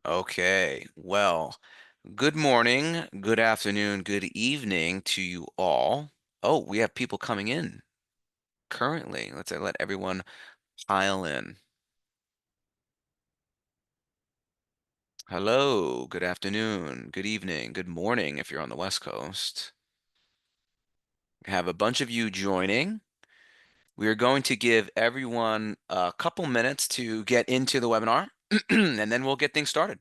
Okay, well, good morning, good afternoon, good evening to you all. Oh, we have people coming in currently. Let's let everyone pile in. Hello, good afternoon, good evening, good morning if you're on the West Coast. We have a bunch of you joining. We are going to give everyone a couple minutes to get into the webinar, and then we'll get things started.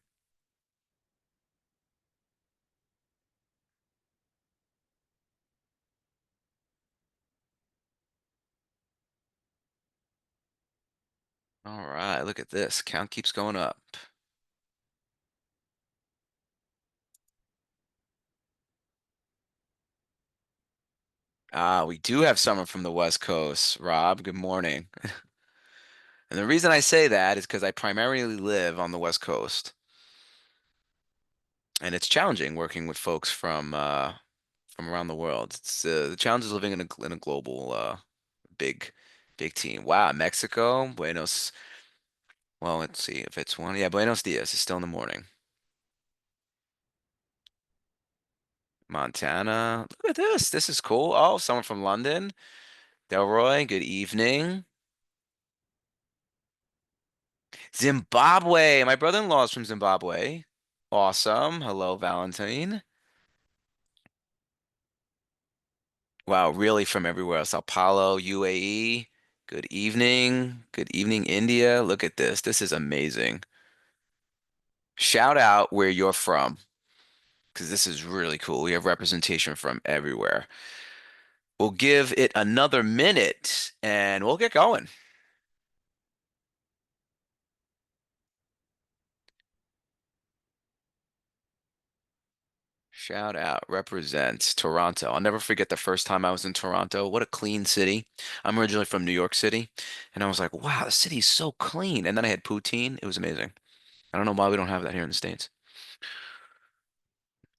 All right, look at this. Count keeps going up. We do have someone from the West Coast. Rob, good morning. And the reason I say that is because I primarily live on the West Coast, and it's challenging working with folks from around the world. It's the challenge is living in a global big big team. Wow, Mexico, Buenos. Well, let's see if it's one. Yeah, Buenos Dias is still in the morning. Montana. Look at this. This is cool. Oh, someone from London. Delroy, good evening. Zimbabwe. My brother-in-law is from Zimbabwe. Awesome. Hello, Valentine. Wow, really from everywhere. Sao Paulo, UAE. Good evening. Good evening, India. Look at this. This is amazing. Shout out where you're from, because this is really cool. We have representation from everywhere. We'll give it another minute and we'll get going. Shout out, represents Toronto. I'll never forget the first time I was in Toronto. What a clean city. I'm originally from New York City, and I was like, wow, the city's so clean. And then I had poutine. It was amazing. I don't know why we don't have that here in the States.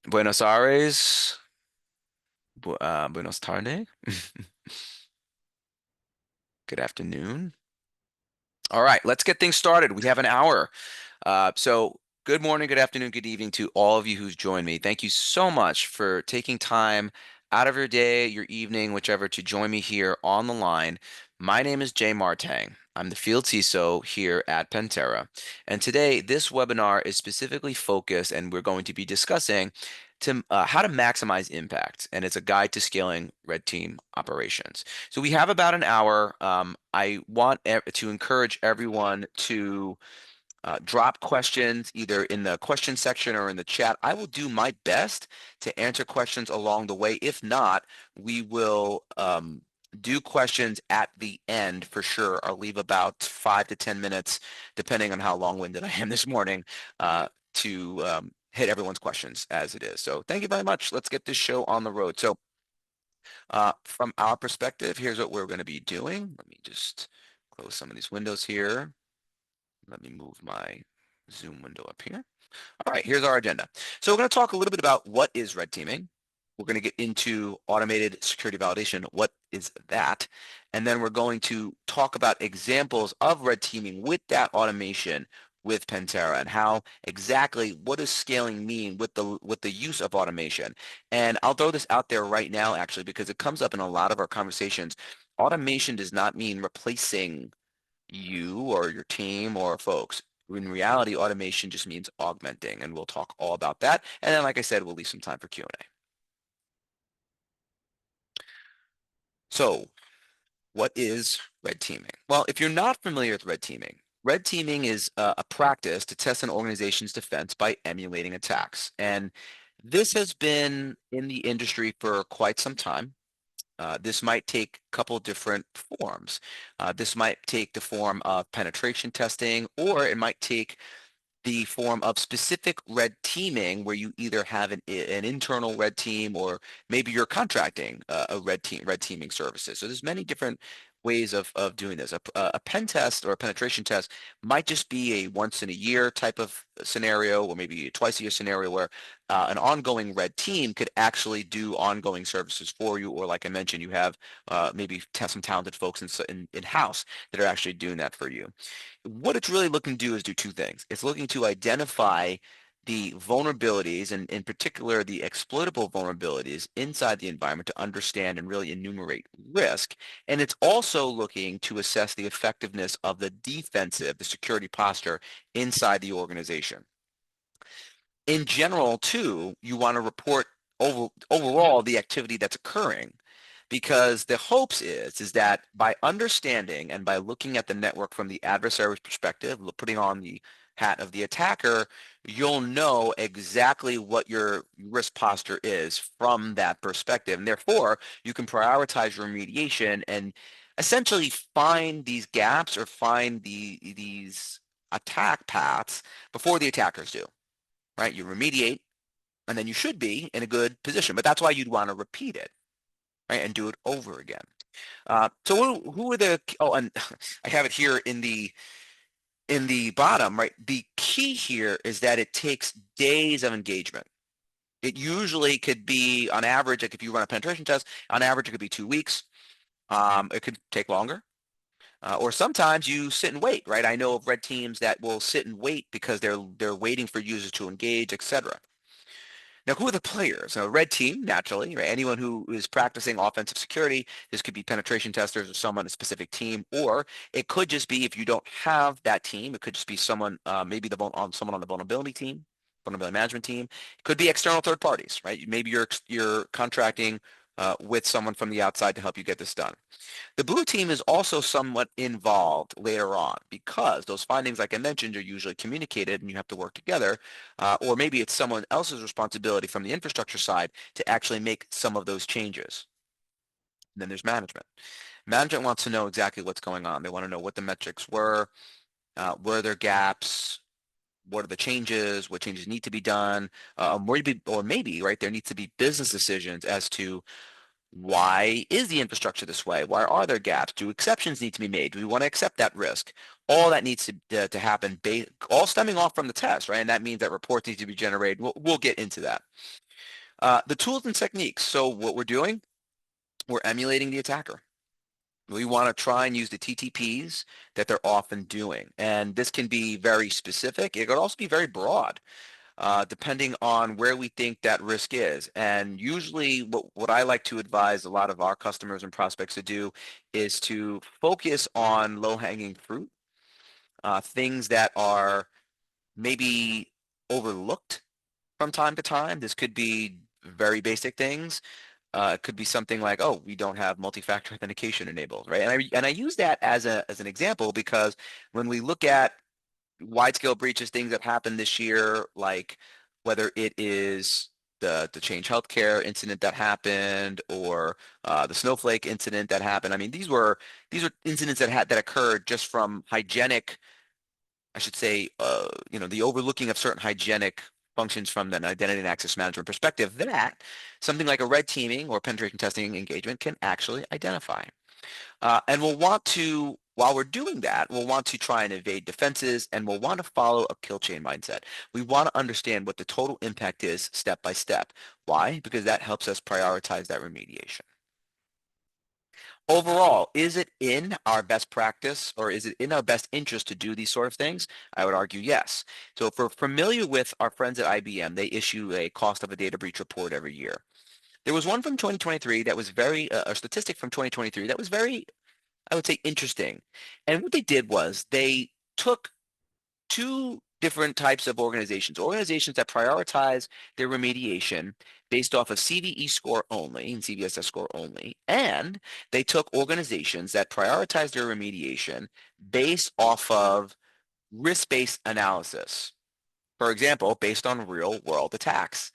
Buenos Aires, Buenos tardes. Good afternoon. All right, let's get things started. We have an hour. So good morning, good afternoon, good evening to all of you who's joined me. Thank you so much for taking time out of your day, your evening, whichever, to join me here on the line. My name is Jay Martang. I'm the field CISO here at Pantera. And today, this webinar is specifically focused, and we're going to be discussing how to maximize impact. And it's a guide to scaling red team operations. So we have about an hour. I want to encourage everyone to drop questions either in the question section or in the chat. I will do my best to answer questions along the way. If not, we will do questions at the end for sure. I'll leave about 5 to 10 minutes, depending on how long-winded I am this morning, to hit everyone's questions as it is. So thank you very much. Let's get this show on the road. So from our perspective, here's what we're going to be doing. Let me just close some of these windows here. Let me move my Zoom window up here. All right, here's our agenda. So we're going to talk a little bit about what is red teaming. We're going to get into automated security validation. What is that? And then we're going to talk about examples of red teaming with that automation with Pantera and how exactly what does scaling mean with the use of automation. And I'll throw this out there right now, actually, because it comes up in a lot of our conversations. Automation does not mean replacing you or your team or folks. In reality, automation just means augmenting, and we'll talk all about that. And then, like I said, we'll leave some time for Q&A. So what is red teaming? Well, if you're not familiar with red teaming is a practice to test an organization's defense by emulating attacks. And this has been in the industry for quite some time. This might take a couple different forms. This might take the form of penetration testing, or it might take the form of specific red teaming where you either have an internal red team or maybe you're contracting red teaming services. So there's many different ways of doing this. A pen test or a penetration test might just be a once in a year type of scenario, or maybe a twice a year scenario where an ongoing red team could actually do ongoing services for you. Or like I mentioned, you have maybe some talented folks in-house that are actually doing that for you. What it's really looking to do is do two things. It's looking to identify the vulnerabilities, and in particular the exploitable vulnerabilities inside the environment, to understand and really enumerate risk. And it's also looking to assess the effectiveness of the defensive, the security posture inside the organization. In general, too, you want to report overall the activity that's occurring, because the hopes is that by understanding and by looking at the network from the adversary's perspective, putting on the hat of the attacker, you'll know exactly what your risk posture is from that perspective. And therefore, you can prioritize your remediation and essentially find these gaps, or find these attack paths before the attackers do, right? You remediate, and then you should be in a good position. But that's why you'd want to repeat it, right, and do it over again. So who are the? Oh, and I have it here in the bottom, right? The key here is that it takes days of engagement. It usually could be, on average, like if you run a penetration test, on average it could be 2 weeks. It could take longer. Or sometimes you sit and wait, right? I know of red teams that will sit and wait because they're waiting for users to engage, etc. Now, who are the players? A red team, naturally, right? Anyone who is practicing offensive security. This could be penetration testers or someone on a specific team, or it could just be, if you don't have that team, it could just be someone, maybe someone on the vulnerability team, vulnerability management team. It could be external third parties, right? Maybe you're contracting with someone from the outside to help you get this done. The blue team is also somewhat involved later on, because those findings, like I mentioned, are usually communicated and you have to work together. Or maybe it's someone else's responsibility from the infrastructure side to actually make some of those changes. And then there's management. Management wants to know exactly what's going on. They want to know what the metrics were there gaps, what are the changes, what changes need to be done, or maybe, right, there needs to be business decisions as to why is the infrastructure this way? Why are there gaps? Do exceptions need to be made? Do we want to accept that risk? All that needs to happen, all stemming off from the test, right? And that means that reports need to be generated. We'll get into that. The tools and techniques. So what we're doing, we're emulating the attacker. We want to try and use the TTPs that they're often doing. And this can be very specific. It could also be very broad, depending on where we think that risk is. And usually what I like to advise a lot of our customers and prospects to do is to focus on low-hanging fruit, things that are maybe overlooked from time to time. This could be very basic things. It could be something like, oh, we don't have multi-factor authentication enabled, right? And I use that as an example, because when we look at wide-scale breaches, things that happened this year, like whether it is the Change Healthcare incident that happened, or the Snowflake incident that happened. I mean, these are incidents that occurred just from hygienic, I should say, the overlooking of certain hygienic functions from an identity and access management perspective, that something like a red teaming or penetration testing engagement can actually identify. And we'll want to, while we're doing that, we'll want to try and evade defenses, and we'll want to follow a kill chain mindset. We want to understand what the total impact is step by step. Why? Because that helps us prioritize that remediation. Overall, is it in our best practice, or is it in our best interest to do these sort of things? I would argue yes. So if we're familiar with our friends at IBM, they issue a cost of a data breach report every year. There was one from 2023 that was a statistic from 2023 that was very, I would say, interesting. And what they did was they took two different types of organizations that prioritize their remediation based off of CVE score only and CVSS score only, and they took organizations that prioritize their remediation based off of risk-based analysis. For example, based on real-world attacks.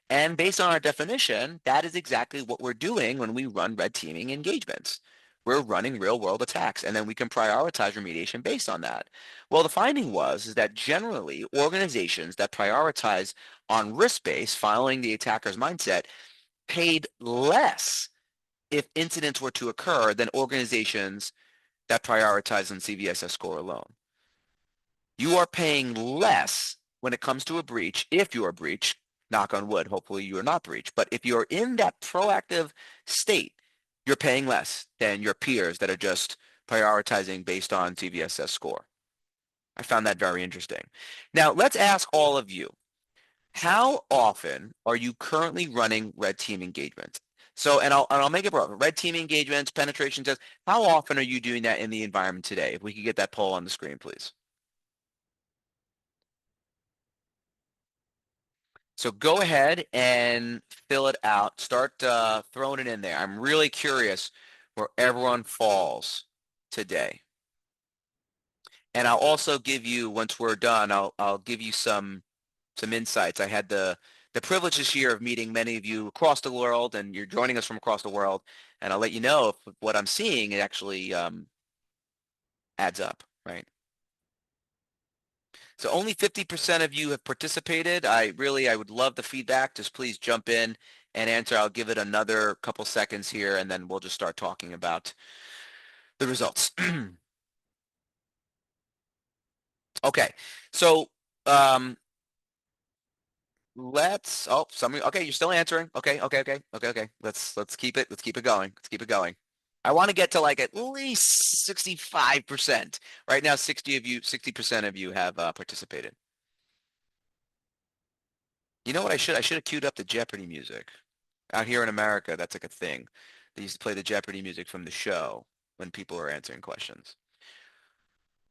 And based on our definition, that is exactly what we're doing when we run red teaming engagements. We're running real world attacks, and then we can prioritize remediation based on that. Well, the finding is that generally organizations that prioritize on risk-based, following the attacker's mindset, paid less if incidents were to occur than organizations that prioritize on CVSS score alone. You are paying less when it comes to a breach, if you are breached, knock on wood, hopefully you are not breached. But if you're in that proactive state, you're paying less than your peers that are just prioritizing based on CVSS score. I found that very interesting. Now, let's ask all of you, how often are you currently running red team engagements? So, and I'll make it broad. Red team engagements, penetration tests. How often are you doing that in the environment today? If we could get that poll on the screen, please. So go ahead and fill it out. Start throwing it in there. I'm really curious where everyone falls today. And I'll also give you, once we're done, I'll give you some insights. I had the privilege this year of meeting many of you across the world, and you're joining us from across the world. And I'll let you know if what I'm seeing it actually adds up, right? So only 50% of you have participated. I would love the feedback. Just please jump in and answer. I'll give it another couple seconds here, and then we'll just start talking about the results. Okay, so um, okay, you're still answering. Okay. Let's keep it going. Let's keep it going. I want to get to like at least 65%. Right now, 60% of you have participated. You know what I should have queued up the Jeopardy music. Out here in America, that's like a thing. They used to play the Jeopardy music from the show when people are answering questions.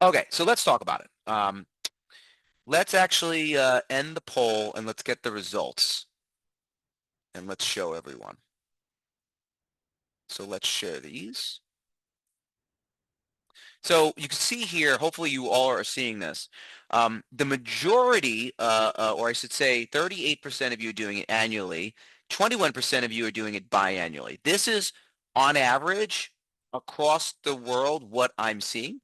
Okay, so let's talk about it. Let's actually end the poll and let's get the results. And let's show everyone. So let's share these. So you can see here, hopefully you all are seeing this. The majority, or I should say 38% of you are doing it annually, 21% of you are doing it biannually. This is on average across the world what I'm seeing.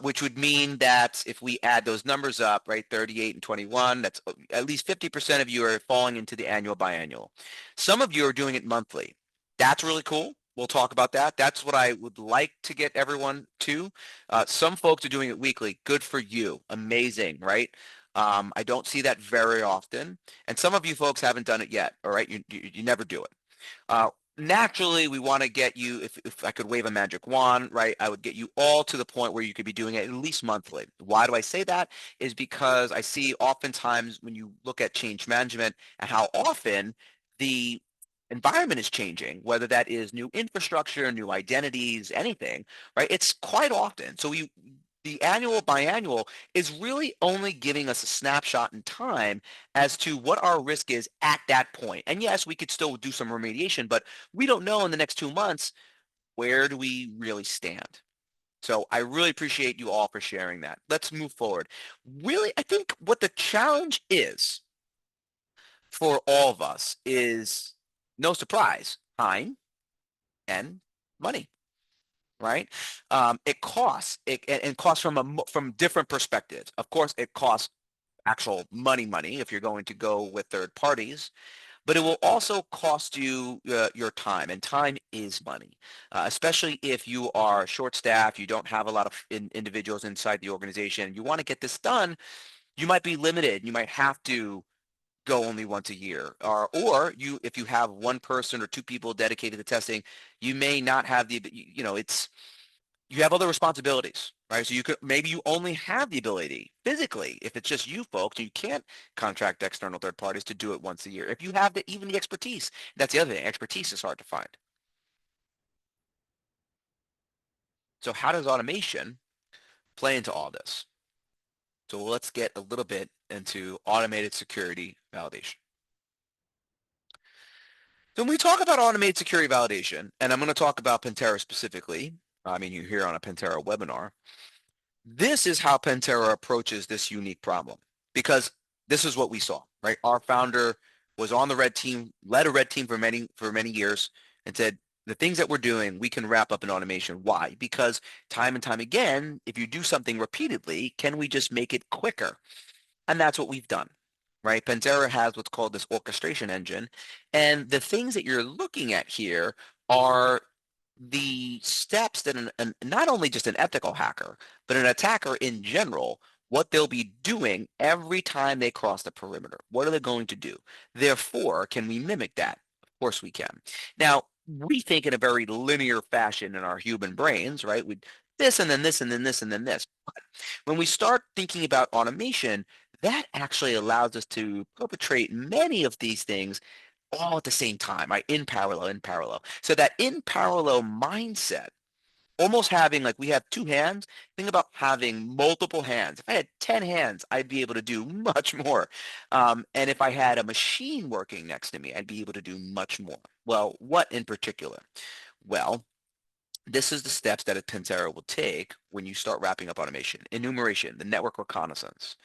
Which would mean that if we add those numbers up, right, 38 and 21, that's at least 50% of you are falling into the annual biannual. Some of you are doing it monthly. That's really cool. We'll talk about that. That's what I would like to get everyone to. Some folks are doing it weekly. Good for you. Amazing, right? I don't see that very often. And some of you folks haven't done it yet, all right? You never do it. Naturally, we want to get you, if I could wave a magic wand, right, I would get you all to the point where you could be doing it at least monthly. Why do I say that? Is because I see oftentimes when you look at change management and how often the environment is changing, whether that is new infrastructure, new identities, anything, right? It's quite often. So the annual biannual is really only giving us a snapshot in time as to what our risk is at that point. And yes, we could still do some remediation, but we don't know in the next 2 months, where do we really stand? So I really appreciate you all for sharing that. Let's move forward. Really, I think what the challenge is for all of us is, no surprise, time and money, right? It costs, and costs from different perspectives. Of course, it costs actual money if you're going to go with third parties, but it will also cost you your time, and time is money, especially if you are short-staffed, you don't have a lot of individuals inside the organization, you want to get this done, you might be limited, you might have to go only once a year, or you, if you have one person or two people dedicated to testing, you may not have it's, you have other responsibilities, right? So you could, maybe you only have the ability physically, if it's just you folks, you can't contract external third parties to do it once a year. If you have even the expertise, that's the other thing. Expertise is hard to find. So how does automation play into all this? So let's get a little bit into automated security validation. So when we talk about automated security validation, and I'm going to talk about Pantera specifically, I mean, you're here on a Pantera webinar. This is how Pantera approaches this unique problem, because this is what we saw, right? Our founder was on the red team, led a red team for many years, and said, the things that we're doing, we can wrap up in automation. Why? Because time and time again, if you do something repeatedly, can we just make it quicker? And that's what we've done, right? Pantera has what's called this orchestration engine. And the things that you're looking at here are the steps that not only just an ethical hacker, but an attacker in general, what they'll be doing every time they cross the perimeter. What are they going to do? Therefore, can we mimic that? Of course we can. Now, we think in a very linear fashion in our human brains, right? We this and then this and then this and then this. But when we start thinking about automation, that actually allows us to perpetrate many of these things all at the same time, right? In parallel, in parallel. So that in parallel mindset, almost having like we have two hands, think about having multiple hands. If I had 10 hands, I'd be able to do much more. And if I had a machine working next to me, I'd be able to do much more. Well, what in particular? Well, this is the steps that a Pantera will take when you start wrapping up automation. Enumeration, the network reconnaissance.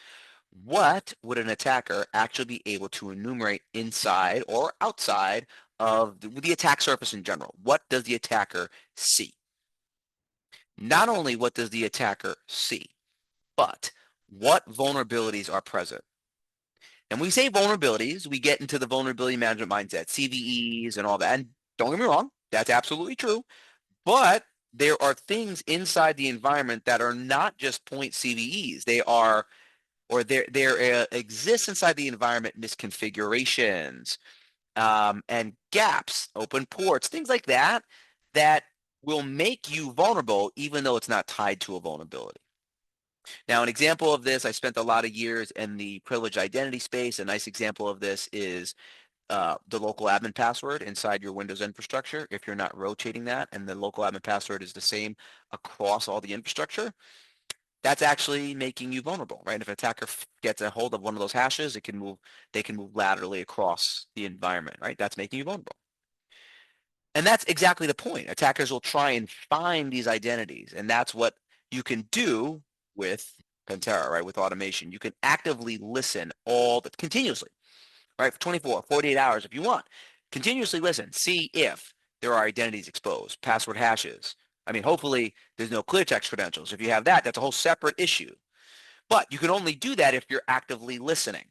What would an attacker actually be able to enumerate inside or outside of the attack surface in general? What does the attacker see? Not only what does the attacker see, but what vulnerabilities are present? And when we say vulnerabilities, we get into the vulnerability management mindset, CVEs and all that. And don't get me wrong, that's absolutely true. But there are things inside the environment that are not just point CVEs. They are or there exists inside the environment misconfigurations and gaps, open ports, things like that, that will make you vulnerable even though it's not tied to a vulnerability. Now, an example of this, I spent a lot of years in the privileged identity space. A nice example of this is the local admin password inside your Windows infrastructure. If you're not rotating that and the local admin password is the same across all the infrastructure, that's actually making you vulnerable, right? If an attacker gets a hold of one of those hashes, they can move laterally across the environment, right? That's making you vulnerable. And that's exactly the point. Attackers will try and find these identities, and that's what you can do with Pantera, right? With automation. You can actively listen continuously, right? For 24, 48 hours if you want. Continuously listen, see if there are identities exposed, password hashes. I mean, hopefully there's no clear text credentials. If you have that, that's a whole separate issue. But you can only do that if you're actively listening.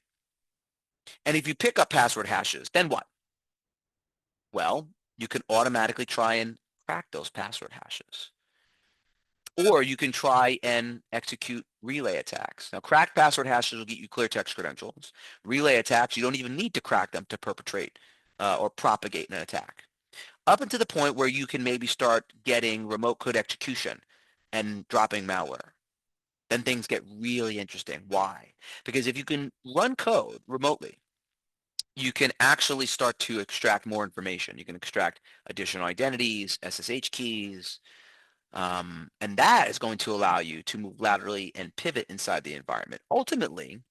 And if you pick up password hashes, then what? Well, you can automatically try and crack those password hashes. Or you can try and execute relay attacks. Now, cracked password hashes will get you clear text credentials. Relay attacks, you don't even need to crack them to perpetrate or propagate an attack. Up until the point where you can maybe start getting remote code execution and dropping malware. Then things get really interesting. Why? Because if you can run code remotely, you can actually start to extract more information. You can extract additional identities, SSH keys, and that is going to allow you to move laterally and pivot inside the environment, ultimately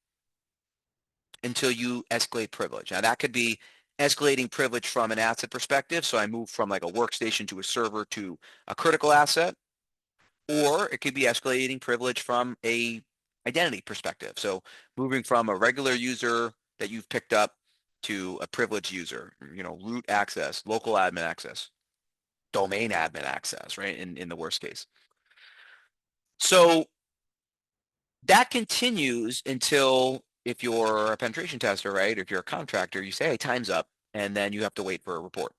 until you escalate privilege. Now, that could be escalating privilege from an asset perspective. So I move from like a workstation to a server to a critical asset, or it could be escalating privilege from a identity perspective. So moving from a regular user that you've picked up to a privileged user, root access, local admin access, domain admin access, right? In the worst case. So that continues until if you're a penetration tester, right? If you're a contractor, you say, hey, time's up, and then you have to wait for a report.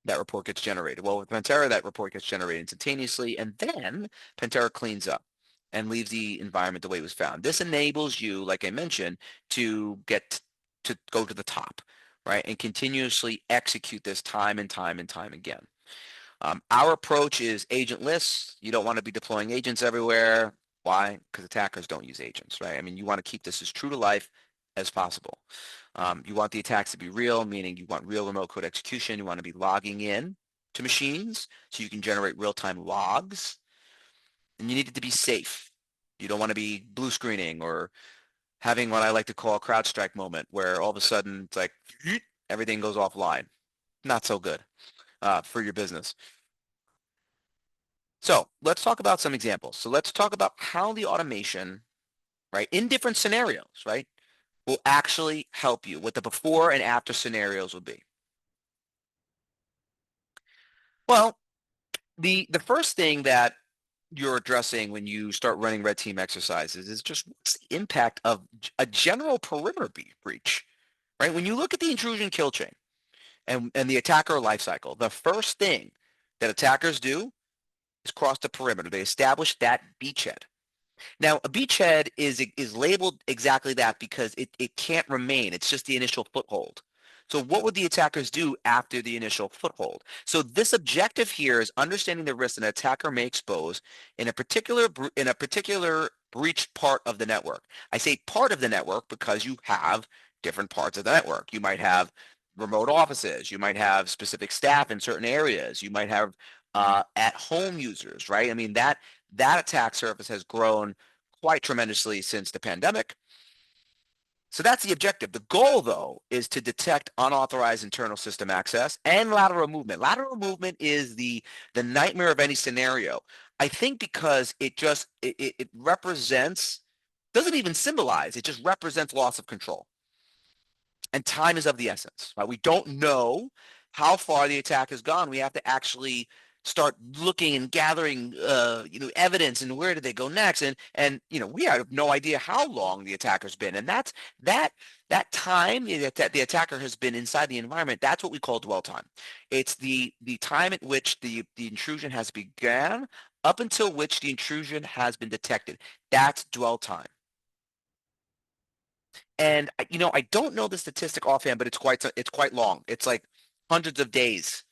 That report gets generated. Well, with Pantera, that report gets generated instantaneously, and then Pantera cleans up and leaves the environment the way it was found. This enables you, like I mentioned, to get to go to the top, right? And continuously execute this time and time and time again. Our approach is agentless. You don't want to be deploying agents everywhere. Why? Because attackers don't use agents, right? I mean, you want to keep this as true to life as possible. You want the attacks to be real, meaning you want real remote code execution. You want to be logging in to machines so you can generate real-time logs. And you need it to be safe. You don't want to be blue screening or having what I like to call a CrowdStrike moment where all of a sudden it's like everything goes offline. Not so good for your business. So let's talk about some examples. So let's talk about how the automation, right, in different scenarios, right, will actually help you, what the before and after scenarios will be. Well, the first thing that you're addressing when you start running red team exercises is just what's the impact of a general perimeter breach, right? When you look at the intrusion kill chain, and the attacker lifecycle. The first thing that attackers do is cross the perimeter. They establish that beachhead. Now, a beachhead is labeled exactly that because it can't remain. It's just the initial foothold. So what would the attackers do after the initial foothold? So this objective here is understanding the risks an attacker may expose in a particular breached part of the network. I say part of the network because you have different parts of the network. You might have remote offices. You might have specific staff in certain areas. You might have at-home users, right? I mean, that attack surface has grown quite tremendously since the pandemic. So that's the objective. The goal, though, is to detect unauthorized internal system access and lateral movement. Lateral movement is the nightmare of any scenario. I think because it represents, doesn't even symbolize, it just represents loss of control. And time is of the essence, right? We don't know how far the attack has gone. We have to actually start looking and gathering, evidence and where did they go next? And we have no idea how long the attacker's been. And that that time that the attacker has been inside the environment. That's what we call dwell time. It's the time at which the intrusion has began up until which the intrusion has been detected. That's dwell time. And I don't know the statistic offhand, but it's quite long. It's like hundreds of days,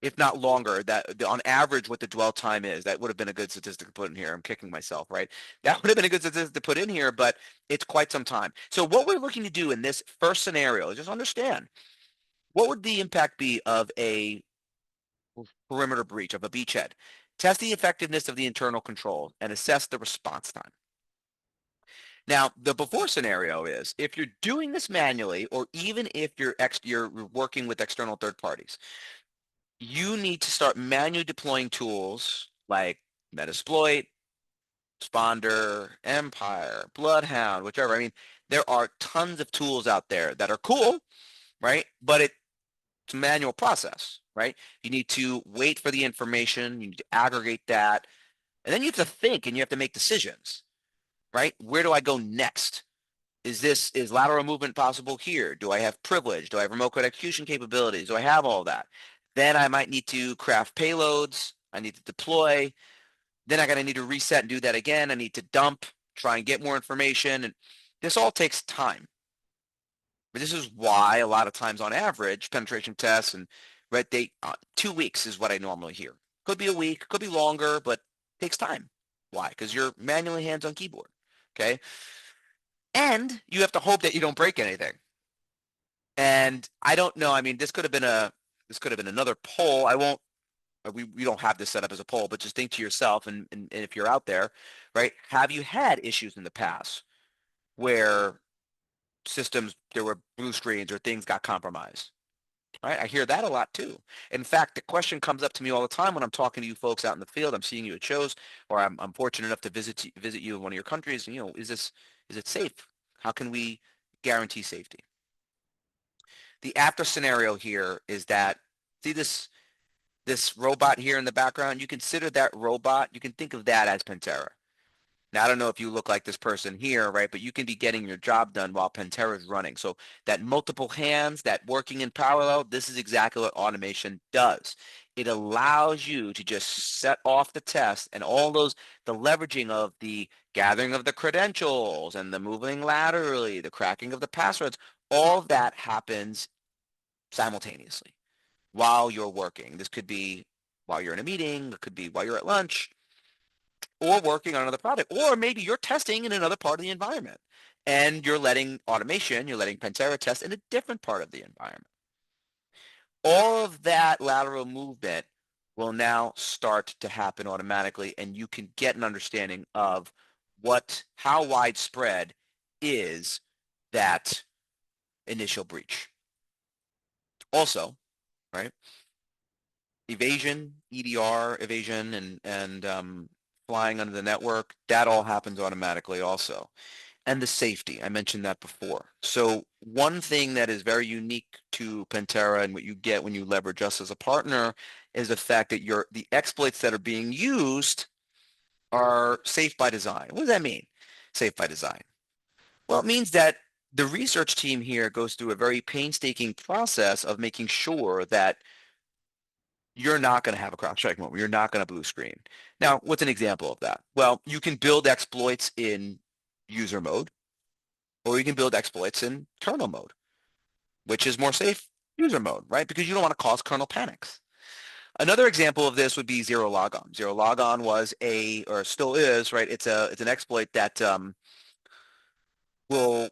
if not longer, that on average what the dwell time is. That would have been a good statistic to put in here. I'm kicking myself, right? That would have been a good statistic to put in here, but it's quite some time. So what we're looking to do in this first scenario is just understand what would the impact be of a perimeter breach, of a beachhead. Test the effectiveness of the internal control and assess the response time. Now, the before scenario is if you're doing this manually, or even if you're working with external third parties, you need to start manually deploying tools like Metasploit, Sponder, Empire, Bloodhound, whichever. I mean, there are tons of tools out there that are cool, right? But it's a manual process, right? You need to wait for the information, you need to aggregate that, and then you have to think and you have to make decisions, right? Where do I go next? Is lateral movement possible here? Do I have privilege? Do I have remote code execution capabilities? Do I have all that? Then I might need to craft payloads. I need to deploy. Then I gotta need to reset and do that again. I need to dump, try and get more information. And this all takes time. But this is why a lot of times on average, penetration tests and red date, 2 weeks is what I normally hear. Could be a week, could be longer, but it takes time. Why? Because you're manually hands on keyboard. Okay. And you have to hope that you don't break anything. And I don't know. I mean, this could have been another poll. I won't. We don't have this set up as a poll, but just think to yourself, and if you're out there, right? Have you had issues in the past where systems there were blue screens or things got compromised? Right? I hear that a lot too. In fact, the question comes up to me all the time when I'm talking to you folks out in the field. I'm seeing you at shows, or I'm fortunate enough to visit you in one of your countries. Is it safe? How can we guarantee safety? The after scenario here is that, see this robot here in the background, you consider that robot, you can think of that as Pantera. Now, I don't know if you look like this person here, right? But you can be getting your job done while Pantera is running. So that multiple hands, that working in parallel, this is exactly what automation does. It allows you to just set off the test and all the leveraging of the gathering of the credentials and the moving laterally, the cracking of the passwords, all of that happens simultaneously while you're working. This could be while you're in a meeting, it could be while you're at lunch, or working on another project, or maybe you're testing in another part of the environment and you're letting Pantera test in a different part of the environment. All of that lateral movement will now start to happen automatically, and you can get an understanding of how widespread is that initial breach. Also, right? Evasion, EDR evasion, and flying under the network, that all happens automatically also. And the safety, I mentioned that before. So one thing that is very unique to Pantera and what you get when you leverage us as a partner is the fact that the exploits that are being used are safe by design. What does that mean? Safe by design. Well, it means that The research team here goes through a very painstaking process of making sure that you're not going to have a CrowdStrike moment. You're not going to blue screen. Now, what's an example of that? Well, you can build exploits in user mode, or you can build exploits in kernel mode, which is more safe user mode, right? Because you don't want to cause kernel panics. Another example of this would be zero logon. Zero logon was or still is, right? It's an exploit that will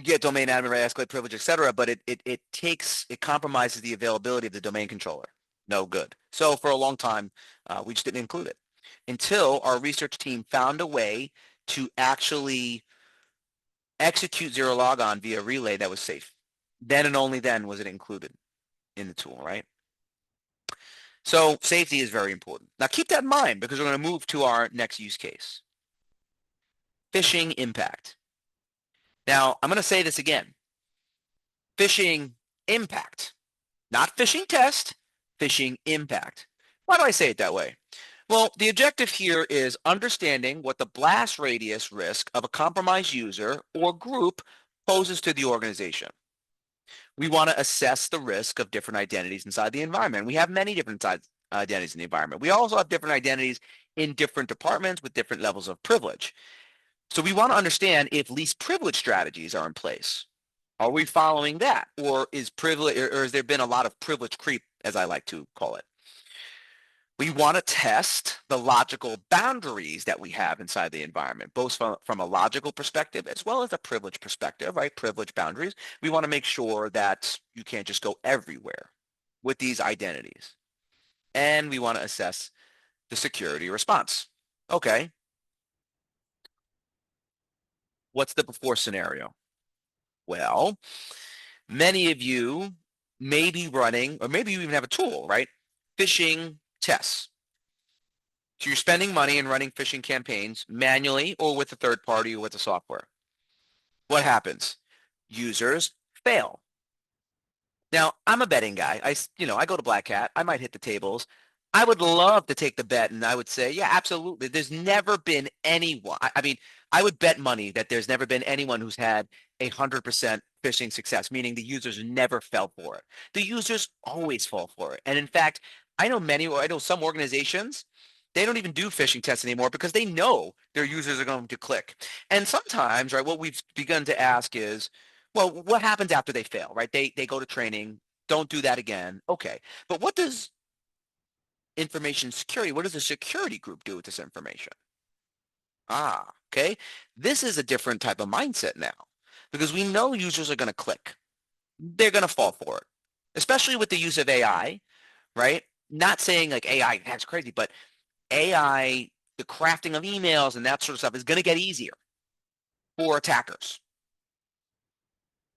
get domain admin right, escalate privilege, etc. But it compromises the availability of the domain controller. No good. So for a long time, we just didn't include it until our research team found a way to actually execute zero logon via relay that was safe. Then and only then was it included in the tool, right? So safety is very important. Now keep that in mind because we're going to move to our next use case. Phishing impact. Now I'm going to say this again. Phishing impact. Not phishing test, phishing impact. Why do I say it that way? Well, the objective here is understanding what the blast radius risk of a compromised user or group poses to the organization. We want to assess the risk of different identities inside the environment. We have many different identities in the environment. We also have different identities in different departments with different levels of privilege. So we want to understand if least privilege strategies are in place. Are we following that? Or has there been a lot of privilege creep, as I like to call it? We want to test the logical boundaries that we have inside the environment, both from a logical perspective as well as a privilege perspective, right? Privilege boundaries. We want to make sure that you can't just go everywhere with these identities. And we want to assess the security response. Okay, what's the before scenario? Well, many of you may be running, or maybe you even have a tool, right? Phishing tests. So you're spending money and running phishing campaigns manually or with a third party or with the software. What happens? Users fail. Now, I'm a betting guy. I go to Black Hat. I might hit the tables. I would love to take the bet, and I would say, yeah, absolutely. There's never been anyone. I mean, I would bet money that there's never been anyone who's had 100% phishing success, meaning the users never fell for it. The users always fall for it. And in fact, I know some organizations, they don't even do phishing tests anymore because they know their users are going to click. And sometimes, right, what we've begun to ask is, well, what happens after they fail, right? They go to training, don't do that again. Okay. But what does information security, what does the security group do with this information? Ah, okay. This is a different type of mindset now because we know users are going to click. They're going to fall for it, especially with the use of AI, right? Not saying like AI hacks crazy, but AI, the crafting of emails and that sort of stuff is going to get easier for attackers.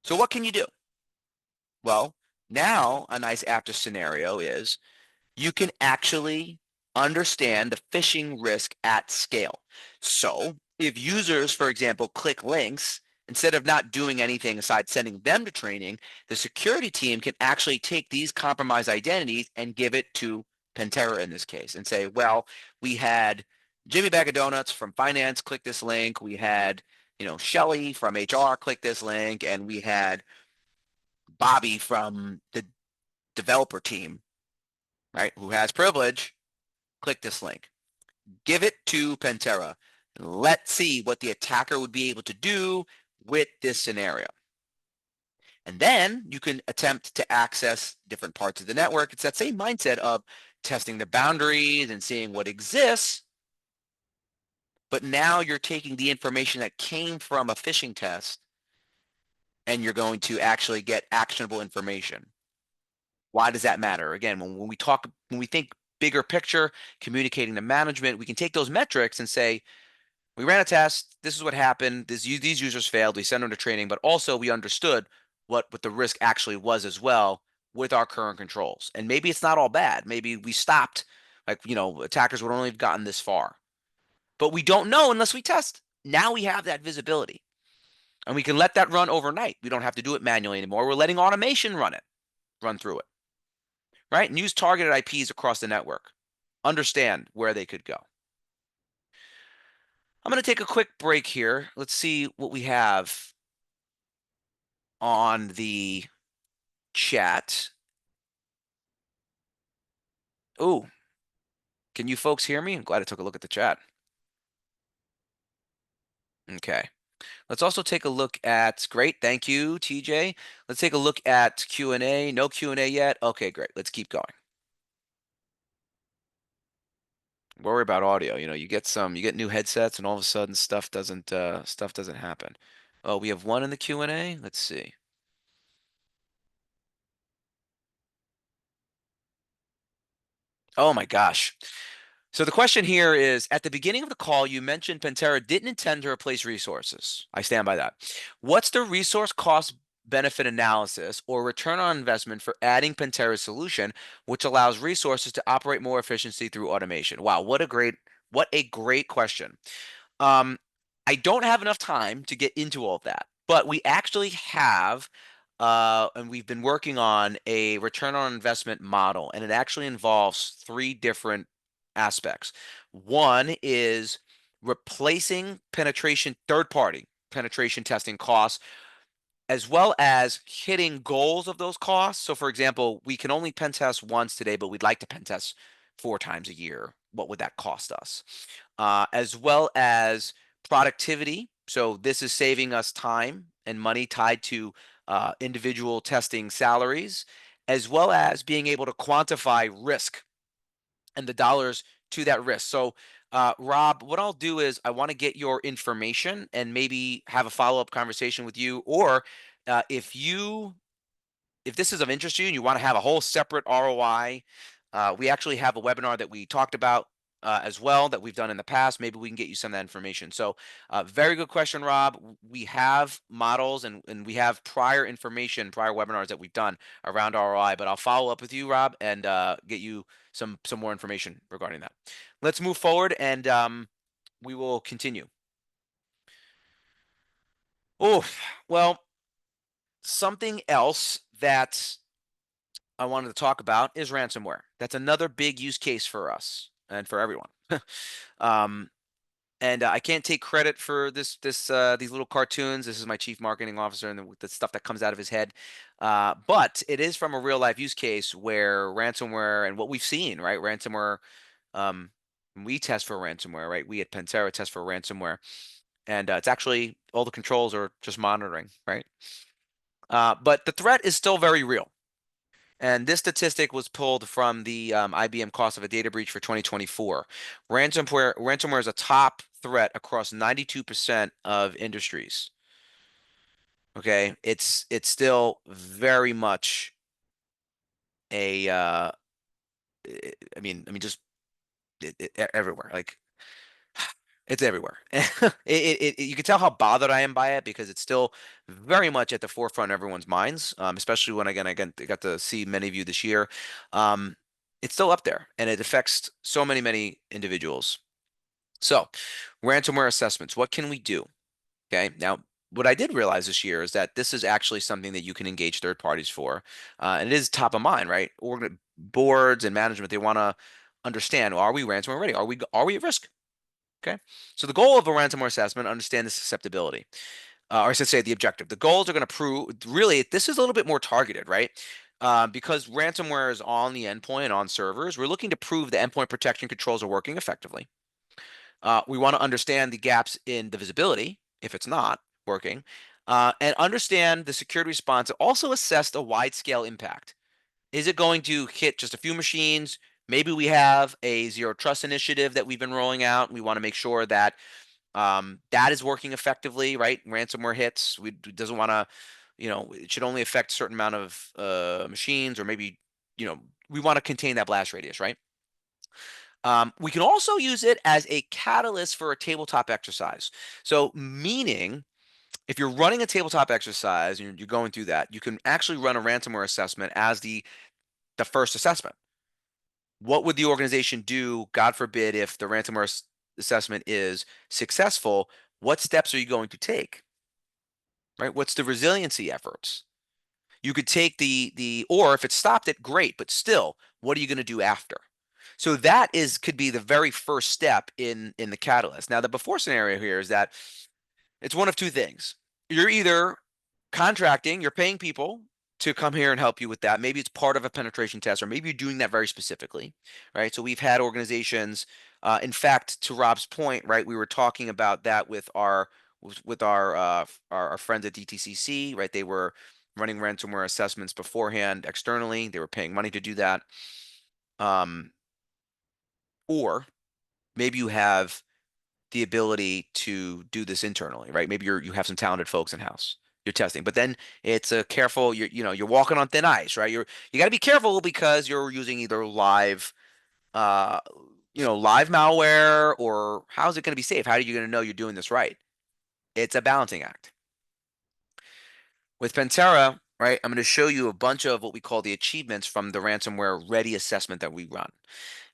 So what can you do? Well, now a nice after scenario is you can actually understand the phishing risk at scale. So if users, for example, click links, instead of not doing anything aside sending them to training, the security team can actually take these compromised identities and give it to Pantera in this case and say, well, we had Jimmy Bag of Donuts from finance click this link. We had, Shelly from HR click this link, and we had Bobby from the developer team, right, who has privilege, click this link. Give it to Pantera. Let's see what the attacker would be able to do with this scenario. And then you can attempt to access different parts of the network. It's that same mindset of testing the boundaries and seeing what exists. But now you're taking the information that came from a phishing test and you're going to actually get actionable information. Why does that matter? Again, when we think bigger picture, communicating to management, we can take those metrics and say, we ran a test. This is what happened. These users failed. We sent them to training, but also we understood what the risk actually was as well with our current controls. And maybe it's not all bad. Maybe we stopped, attackers would only have gotten this far. But we don't know unless we test. Now we have that visibility. And we can let that run overnight. We don't have to do it manually anymore. We're letting automation run through it, right? And use targeted IPs across the network. Understand where they could go. I'm going to take a quick break here. Let's see what we have on the chat. Oh, can you folks hear me? I'm glad I took a look at the chat. Okay. Let's also take a look at, great, thank you, TJ. Let's take a look at Q&A. No Q&A yet. Okay, great. Let's keep going. Worry about audio. You get new headsets and all of a sudden stuff doesn't happen. Oh, we have one in the Q&A. Let's see. Oh my gosh. So the question here is, at the beginning of the call, you mentioned Pantera didn't intend to replace resources. I stand by that. What's the resource cost benefit analysis or return on investment for adding Pantera's solution, which allows resources to operate more efficiently through automation? Wow, what a great question. Um, I don't have enough time to get into all of that, but we actually have, and we've been working on a return on investment model, and it actually involves three different aspects. One is replacing third-party penetration testing costs, as well as hitting goals of those costs. So, for example, we can only pen test once today, but we'd like to pen test 4 times a year. What would that cost us? As well as productivity. So, this is saving us time and money tied to individual testing salaries, as well as being able to quantify risk and the dollars to that risk. So, Rob, what I'll do is I want to get your information and maybe have a follow-up conversation with you, or if this is of interest to you and you want to have a whole separate ROI, we actually have a webinar that we talked about as well that we've done in the past. Maybe we can get you some of that information. So, very good question, Rob. We have models and we have prior information, prior webinars that we've done around ROI, but I'll follow up with you, Rob, and get you some more information regarding that. Let's move forward and we will continue. Oh, well, something else that I wanted to talk about is ransomware. That's another big use case for us and for everyone. um, and I can't take credit for these little cartoons. This is my chief marketing officer and the stuff that comes out of his head. But it is from a real life use case where ransomware and what we've seen, right? Ransomware. Um, we test for ransomware, right? We at Pantera test for ransomware, and it's actually all the controls are just monitoring, right? But the threat is still very real. And this statistic was pulled from the IBM cost of a data breach for 2024. Ransomware is a top threat across 92% of industries. Okay, it's still very much a just everywhere. Like it's everywhere. You can tell how bothered I am by it because it's still very much at the forefront of everyone's minds, especially when again I got to see many of you this year. Um, it's still up there, and it affects so many individuals. So, ransomware assessments. What can we do? Okay, now what I did realize this year is that this is actually something that you can engage third parties for, and it is top of mind, right? Boards and management, they want to understand: are we ransomware ready? Are we at risk? Okay. So the goal of a ransomware assessment, understand the susceptibility, or I should say the objective. The goals are going to prove really this is a little bit more targeted, right? Because ransomware is on the endpoint on servers, we're looking to prove the endpoint protection controls are working effectively. We want to understand the gaps in the visibility if it's not working, and understand the security response. Also assess the wide scale impact. Is it going to hit just a few machines? Maybe we have a zero trust initiative that we've been rolling out. We want to make sure that that is working effectively, right? Ransomware hits. It doesn't want to, it should only affect a certain amount of machines, or maybe, we want to contain that blast radius, right? We can also use it as a catalyst for a tabletop exercise. So, meaning, if you're running a tabletop exercise and you're going through that, you can actually run a ransomware assessment as the first assessment. What would the organization do, God forbid, if the ransomware assessment is successful? What steps are you going to take? Right? What's the resiliency efforts? You could take or if it stopped it, great, but still, what are you going to do after? So that could be the very first step in the catalyst. Now, the before scenario here is that it's one of two things. You're either contracting, you're paying people to come here and help you with that. Maybe it's part of a penetration test, or maybe you're doing that very specifically, right? So we've had organizations, in fact, to Rob's point, right? We were talking about that with our friends at DTCC, right? They were running ransomware assessments beforehand externally. They were paying money to do that. Um, or maybe you have the ability to do this internally, right? Maybe you have some talented folks in house. You're testing, but then it's a careful. You're walking on thin ice, right? You got to be careful because you're using either uh, live malware, or how's it going to be safe? How are you going to know you're doing this right? It's a balancing act. With Pantera, right, I'm going to show you a bunch of what we call the achievements from the ransomware ready assessment that we run.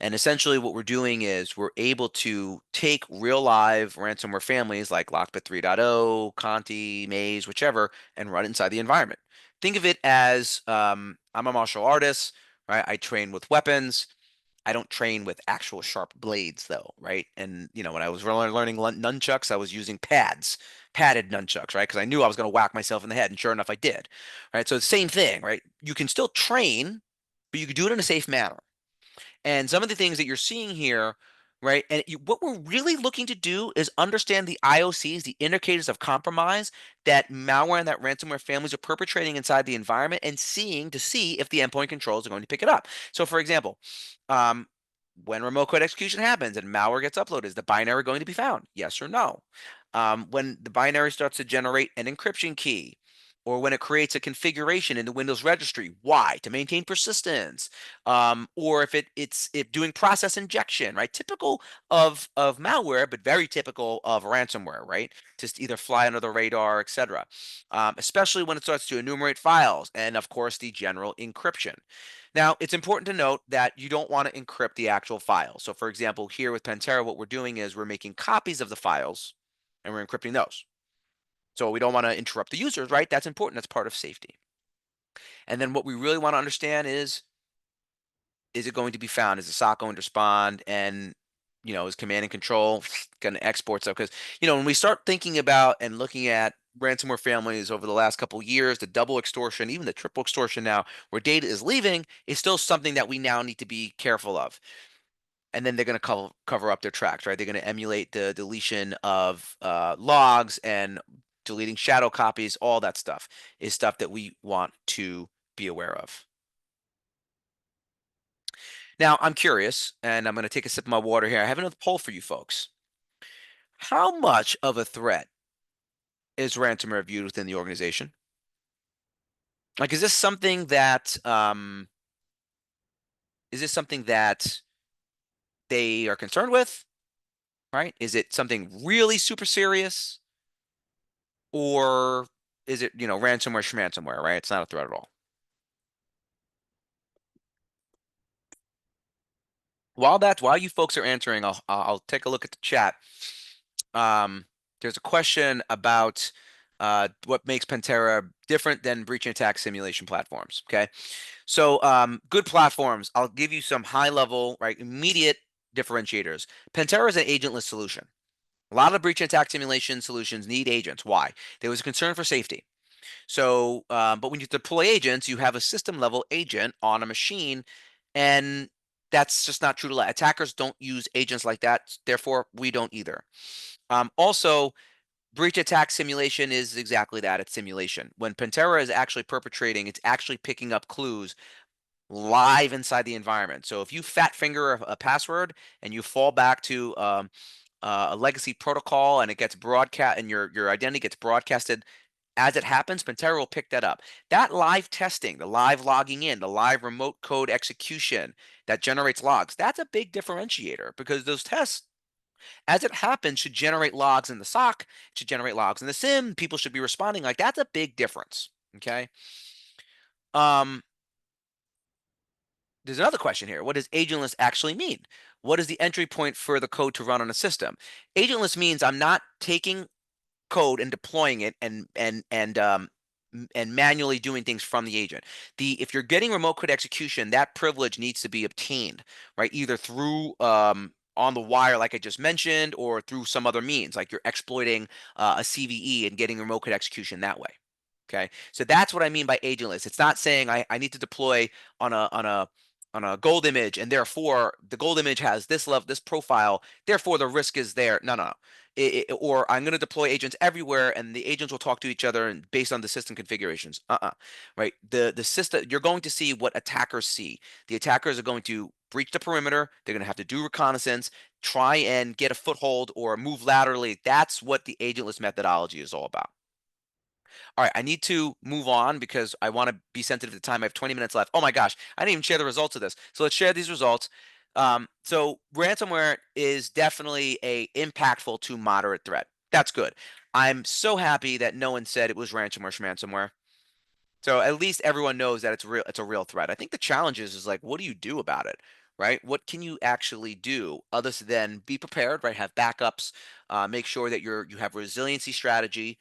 And essentially, what we're doing is we're able to take real live ransomware families like Lockbit 3.0, Conti, Maze, whichever, and run inside the environment. Think of it as I'm a martial artist, right? I train with weapons. I don't train with actual sharp blades though, right? And when I was learning nunchucks, I was using padded nunchucks, right? Because I knew I was going to whack myself in the head, and sure enough, I did, right? So it's the same thing, right? You can still train, but you can do it in a safe manner. And some of the things that you're seeing here, right? And what we're really looking to do is understand the IOCs, the indicators of compromise that malware and that ransomware families are perpetrating inside the environment, and seeing to see if the endpoint controls are going to pick it up. So, for example, um, when remote code execution happens and malware gets uploaded, is the binary going to be found? Yes or no? When the binary starts to generate an encryption key, or when it creates a configuration in the Windows registry, why? To maintain persistence, or if doing process injection, right? Typical of malware, but very typical of ransomware, right? Just either fly under the radar, etc. Especially when it starts to enumerate files, and of course the general encryption. Now, it's important to note that you don't want to encrypt the actual file. So, for example, here with Pantera, what we're doing is we're making copies of the files and we're encrypting those. So we don't want to interrupt the users, right? That's important. That's part of safety. And then what we really want to understand is it going to be found? Is the SOC going to respond? And is command and control going to export stuff? Because when we start thinking about and looking at ransomware families over the last couple of years, the double extortion, even the triple extortion now, where data is leaving, is still something that we now need to be careful of. And then they're going to cover up their tracks, right? They're going to emulate the deletion of logs and deleting shadow copies. All that stuff is stuff that we want to be aware of. Now, I'm curious, and I'm going to take a sip of my water here. I have another poll for you folks. How much of a threat is ransomware viewed within the organization? Like, is this something that they are concerned with, right? Is it something really super serious, or is it, ransomware schmansomware, right? It's not a threat at all. While you folks are answering, I'll take a look at the chat. There's a question about what makes Pantera different than breach and attack simulation platforms. Okay, so good platforms. I'll give you some high level, right, immediate differentiators. Pantera is an agentless solution. A lot of breach and attack simulation solutions need agents. Why? There was a concern for safety. So, but when you deploy agents, you have a system level agent on a machine, and that's just not true to life. Attackers don't use agents like that. Therefore, we don't either. Also, breach attack simulation is exactly that. It's simulation. When Pantera is actually perpetrating, it's actually picking up clues live inside the environment. So if you fat finger a password and you fall back to a legacy protocol, and it gets broadcast, and your identity gets broadcasted as it happens, Pantera will pick that up. That live testing, the live logging in, the live remote code execution that generates logs, that's a big differentiator, because those tests, as it happens, should generate logs in the SOC, should generate logs in the SIM. People should be responding. Like, that's a big difference. Okay. Um, there's another question here. What does agentless actually mean? What is the entry point for the code to run on a system? Agentless means I'm not taking code and deploying it and and manually doing things from the agent. If you're getting remote code execution, that privilege needs to be obtained, right? Either through on the wire, like I just mentioned, or through some other means, like you're exploiting a CVE and getting remote code execution that way. Okay, so that's what I mean by agentless. It's not saying I need to deploy on a gold image, and therefore the gold image has this level, this profile, therefore the risk is there. No, no, no. Or I'm going to deploy agents everywhere, and the agents will talk to each other and based on the system configurations. Right. The system, you're going to see what attackers see. The attackers are going to breach the perimeter. They're going to have to do reconnaissance, try and get a foothold or move laterally. That's what the agentless methodology is all about. All right, I need to move on because I want to be sensitive to time. I have 20 minutes left. Oh my gosh, I didn't even share the results of this. So let's share these results. So ransomware is definitely a impactful to moderate threat. That's good. I'm so happy that no one said it was ransomware. So at least everyone knows that it's real. It's a real threat. I think the challenge is like, what do you do about it, right? What can you actually do other than be prepared, right? Have backups. Make sure that you have resiliency strategy.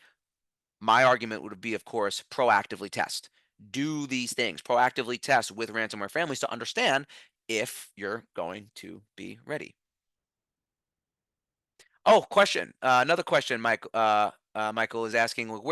My argument would be, of course, proactively test. Do these things. Proactively test with ransomware families to understand if you're going to be ready. Oh, question. Another question, Mike. Michael is asking, like,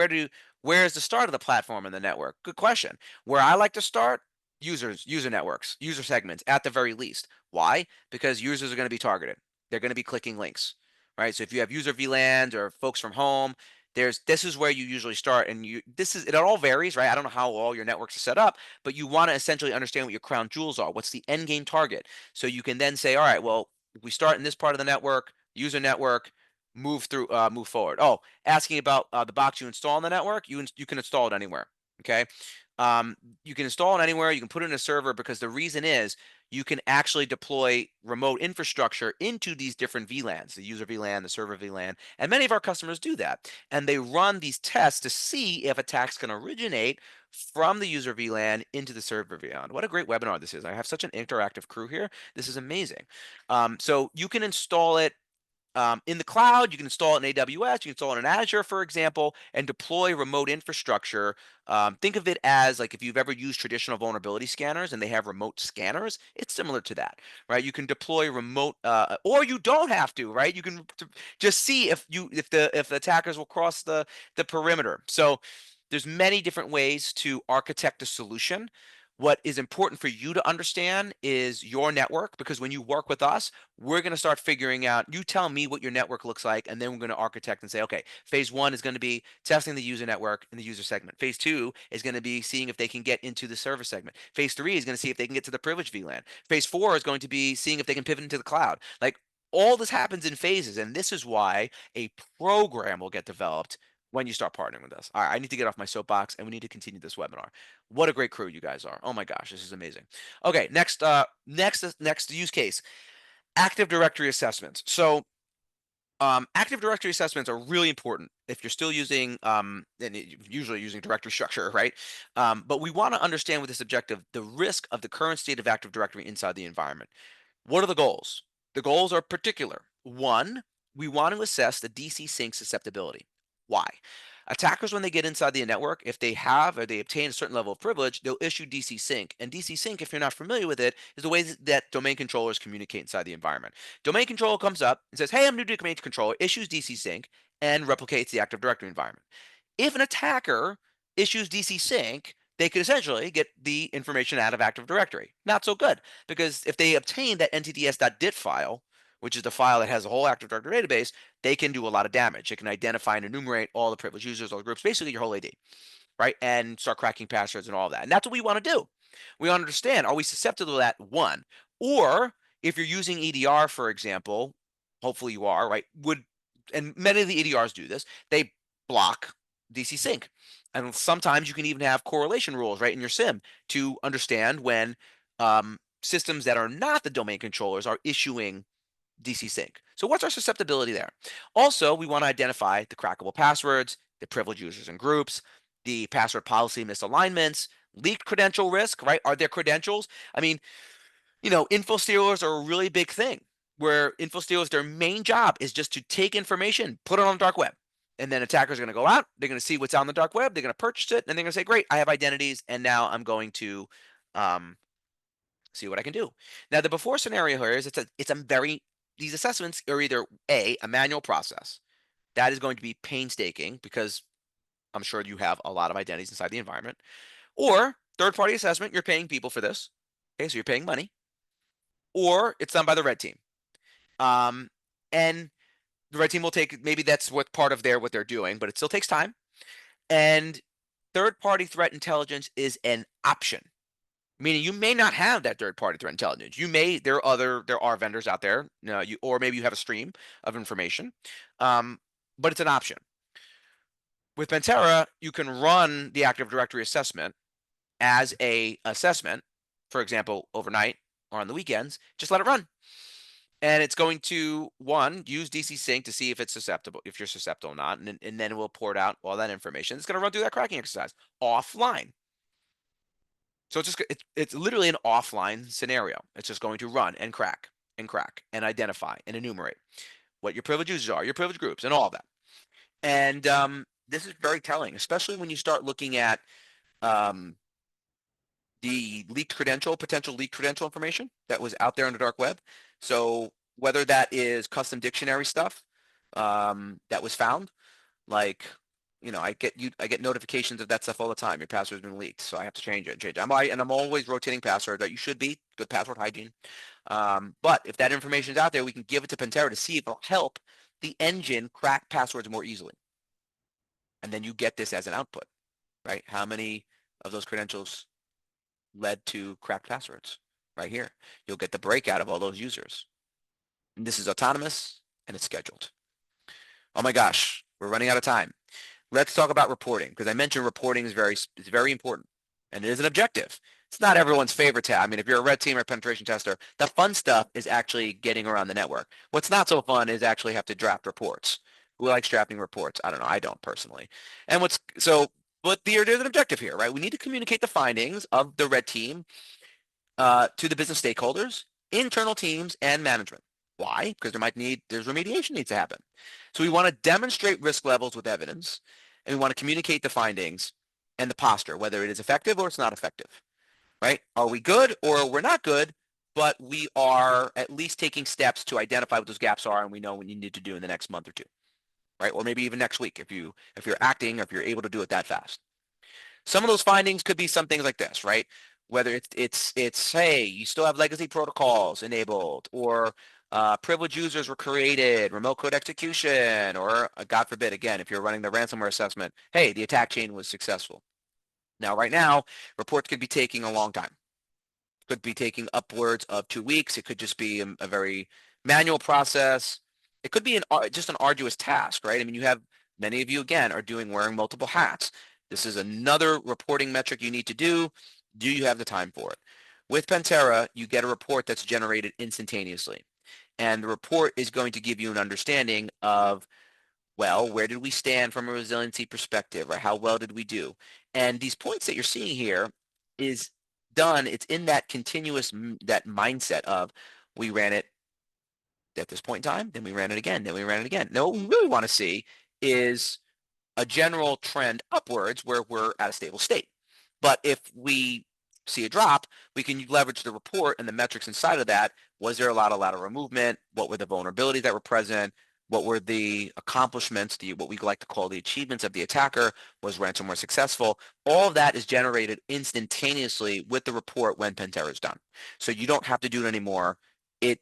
where is the start of the platform in the network? Good question. Where I like to start, user networks, user segments, at the very least. Why? Because users are going to be targeted. They're going to be clicking links, right? So if you have user VLANs or folks from home, this is where you usually start, and it all varies, right? I don't know how all your networks are set up, but you want to essentially understand what your crown jewels are. What's the end game target? So you can then say, all right, well, we start in this part of the network, user network, move forward. Oh, asking about the box you install on the network, you can install it anywhere. Okay, you can install it anywhere. You can put it in a server because the reason is you can actually deploy remote infrastructure into these different VLANs, the user VLAN, the server VLAN, and many of our customers do that. And they run these tests to see if attacks can originate from the user VLAN into the server VLAN. What a great webinar this is. I have such an interactive crew here. This is amazing. So you can install it in the cloud. You can install it in AWS, you can install it in Azure, for example, and deploy remote infrastructure. Think of it as like if you've ever used traditional vulnerability scanners and they have remote scanners, it's similar to that, right? You can deploy remote, or you don't have to, right? You can just see if the attackers will cross the perimeter. So there's many different ways to architect a solution. What is important for you to understand is your network, because when you work with us, we're going to start figuring out, you tell me what your network looks like, and then we're going to architect and say, okay, phase one is going to be testing the user network in the user segment. Phase two is going to be seeing if they can get into the server segment. Phase three is going to see if they can get to the privileged VLAN. Phase four is going to be seeing if they can pivot into the cloud. Like, all this happens in phases, and this is why a program will get developed when you start partnering with us. All right, I need to get off my soapbox and we need to continue this webinar. What a great crew you guys are. Oh my gosh, this is amazing. Okay, next use case, Active Directory assessments. So Active Directory assessments are really important if you're still using, usually using directory structure, right? But we want to understand with this objective the risk of the current state of Active Directory inside the environment. What are the goals? The goals are particular. One, we want to assess the DC sync susceptibility. Why? Attackers, when they get inside the network, if they have or they obtain a certain level of privilege, they'll issue DC sync. And DC sync, if you're not familiar with it, is the way that domain controllers communicate inside the environment. Domain controller comes up and says, hey, I'm new to domain controller, issues DC sync, and replicates the Active Directory environment. If an attacker issues DC sync, they could essentially get the information out of Active Directory. Not so good, because if they obtain that ntds.dit file, which is the file that has a whole Active Directory database, they can do a lot of damage. It can identify and enumerate all the privileged users, all the groups, basically your whole AD, right? And start cracking passwords and all that. And that's what we want to do. We want to understand, are we susceptible to that? One. Or if you're using EDR, for example, hopefully you are, right? And many of the EDRs do this, they block DC sync. And sometimes you can even have correlation rules, right, in your SIM to understand when systems that are not the domain controllers are issuing DC sync. So what's our susceptibility there? Also, we want to identify the crackable passwords, the privileged users and groups, the password policy misalignments, leaked credential risk, right? Are there credentials? I mean, info stealers are a really big thing where info stealers, their main job is just to take information, put it on the dark web. And then attackers are going to go out. They're going to see what's on the dark web. They're going to purchase it, and they're going to say, "Great, I have identities, and now I'm going to um, see what I can do." Now, the before scenario here is it's a very these assessments are either a manual process that is going to be painstaking because I'm sure you have a lot of identities inside the environment, or third party assessment. You're paying people for this. Okay, so you're paying money, or it's done by the red team. Um, and the red team will take maybe that's what part of what they're doing, but it still takes time. And third party threat intelligence is an option, meaning you may not have that third party threat intelligence. There are vendors out there, or maybe you have a stream of information, um, but it's an option. With Pantera, you can run the Active Directory assessment as a assessment, for example, overnight or on the weekends. Just let it run, and it's going to one use DC Sync to see if it's susceptible, if you're susceptible or not, and then it will port out all that information. It's going to run through that cracking exercise offline. So it's literally an offline scenario. It's just going to run and crack and identify and enumerate what your privilege users are, your privilege groups, and all of that. And this is very telling, especially when you start looking at um, the potential leaked credential information that was out there on the dark web. So whether that is custom dictionary stuff that was found, like I get notifications of that stuff all the time. Your password's been leaked, so I have to change it. I'm always rotating password. That you should be good password hygiene. But if that information is out there, we can give it to Pantera to see if it'll help the engine crack passwords more easily. And then you get this as an output, right? How many of those credentials led to cracked passwords? Right here, you'll get the breakout of all those users. And this is autonomous and it's scheduled. Oh my gosh, we're running out of time. Let's talk about reporting, because I mentioned reporting is very important, and it is an objective. It's not everyone's favorite tab. I mean, if you're a red team or penetration tester, the fun stuff is actually getting around the network. What's not so fun is actually have to draft reports. Who likes drafting reports? I don't know. I don't personally. And but there's an objective here, right? We need to communicate the findings of the red team to the business stakeholders, internal teams, and management. Why? Because there's remediation needs to happen. So we want to demonstrate risk levels with evidence, and we want to communicate the findings and the posture, whether it is effective or it's not effective, right? Are we good or we're not good, but we are at least taking steps to identify what those gaps are, and we know what you need to do in the next month or two, right? Or maybe even next week if you're acting, or if you're able to do it that fast. Some of those findings could be some things like this, right? Whether it's hey, you still have legacy protocols enabled, or privileged users were created, remote code execution, or God forbid, again, if you're running the ransomware assessment, hey, the attack chain was successful. Now, right now, reports could be taking a long time. Could be taking upwards of 2 weeks. It could just be a very manual process. It could be just an arduous task, right? I mean, you have many of you, again, are wearing multiple hats. This is another reporting metric you need to do. Do you have the time for it? With Pantera, you get a report that's generated instantaneously. And the report is going to give you an understanding of, well, where did we stand from a resiliency perspective, or how well did we do? And these points that you're seeing here is done, it's in that continuous, that mindset of we ran it at this point in time, then we ran it again, then we ran it again. Now, what we really want to see is a general trend upwards where we're at a stable state. But if we see a drop, we can leverage the report and the metrics inside of that. Was there a lot of lateral movement? What were the vulnerabilities that were present? What were the accomplishments, what we like to call the achievements of the attacker? Was ransomware successful? All of that is generated instantaneously with the report when Pantera is done. So you don't have to do it anymore. It